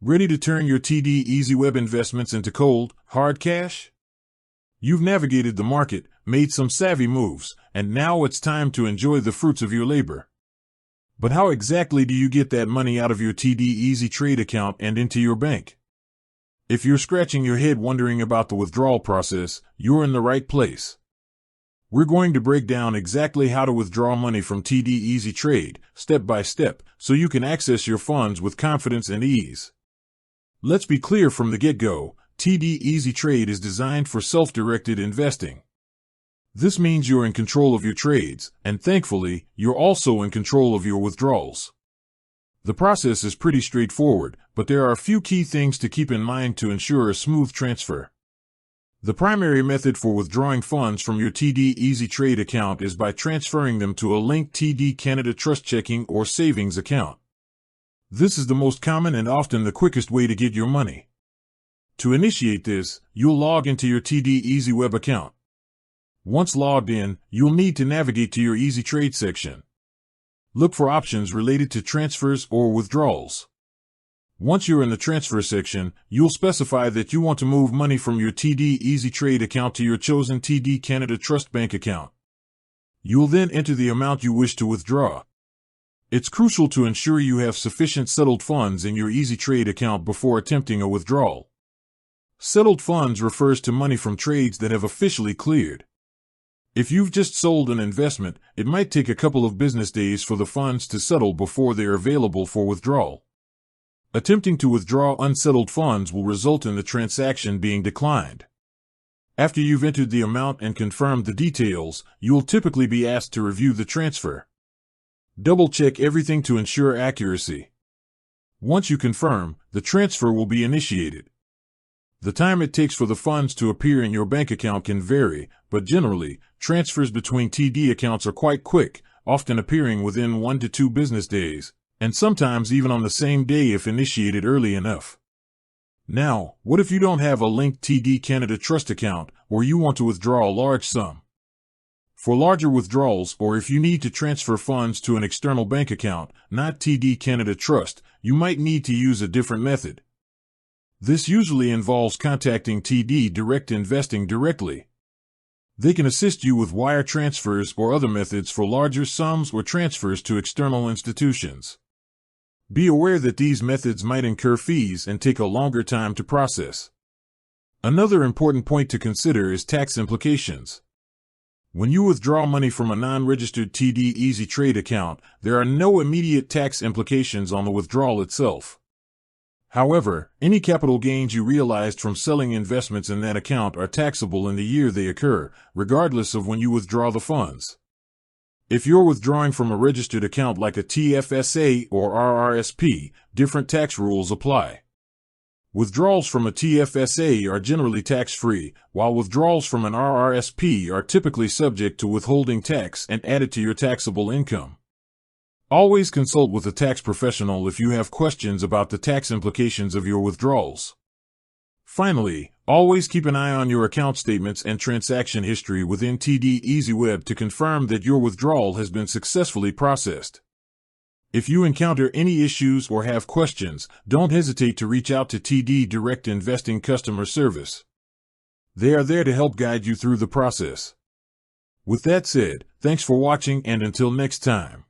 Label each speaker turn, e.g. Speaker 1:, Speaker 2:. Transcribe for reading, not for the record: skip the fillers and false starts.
Speaker 1: Ready to turn your TD Easy Web investments into cold, hard cash? You've navigated the market, made some savvy moves, and now it's time to enjoy the fruits of your labor. But how exactly do you get that money out of your TD Easy Trade account and into your bank? If you're scratching your head wondering about the withdrawal process, you're in the right place. We're going to break down exactly how to withdraw money from TD Easy Trade, step by step, so you can access your funds with confidence and ease. Let's be clear from the get-go, TD Easy Trade is designed for self-directed investing. This means you're in control of your trades, and thankfully, you're also in control of your withdrawals. The process is pretty straightforward, but there are a few key things to keep in mind to ensure a smooth transfer. The primary method for withdrawing funds from your TD Easy Trade account is by transferring them to a linked TD Canada Trust checking or savings account. This is the most common and often the quickest way to get your money. To initiate this, you'll log into your TD Easy Web account. Once logged in, you'll need to navigate to your Easy Trade section. Look for options related to transfers or withdrawals. Once you're in the transfer section, you'll specify that you want to move money from your TD Easy Trade account to your chosen TD Canada Trust Bank account. You'll then enter the amount you wish to withdraw. It's crucial to ensure you have sufficient settled funds in your Easy Trade account before attempting a withdrawal. Settled funds refers to money from trades that have officially cleared. If you've just sold an investment, it might take a couple of business days for the funds to settle before they're available for withdrawal. Attempting to withdraw unsettled funds will result in the transaction being declined. After you've entered the amount and confirmed the details, you'll typically be asked to review the transfer. Double-check everything to ensure accuracy. Once you confirm, the transfer will be initiated. The time it takes for the funds to appear in your bank account can vary, but generally, transfers between TD accounts are quite quick, often appearing within 1 to 2 business days, and sometimes even on the same day if initiated early enough. Now, what if you don't have a linked TD Canada Trust account, or you want to withdraw a large sum? For larger withdrawals, or if you need to transfer funds to an external bank account, not TD Canada Trust, you might need to use a different method. This usually involves contacting TD Direct Investing directly. They can assist you with wire transfers or other methods for larger sums or transfers to external institutions. Be aware that these methods might incur fees and take a longer time to process. Another important point to consider is tax implications. When you withdraw money from a non-registered TD Easy Trade account, there are no immediate tax implications on the withdrawal itself. However, any capital gains you realized from selling investments in that account are taxable in the year they occur, regardless of when you withdraw the funds. If you're withdrawing from a registered account like a TFSA or RRSP, different tax rules apply. Withdrawals from a TFSA are generally tax-free, while withdrawals from an RRSP are typically subject to withholding tax and added to your taxable income. Always consult with a tax professional if you have questions about the tax implications of your withdrawals. Finally, always keep an eye on your account statements and transaction history within TD Easy Web to confirm that your withdrawal has been successfully processed. If you encounter any issues or have questions, don't hesitate to reach out to TD Direct Investing customer service. They are there to help guide you through the process. With that said, thanks for watching and until next time.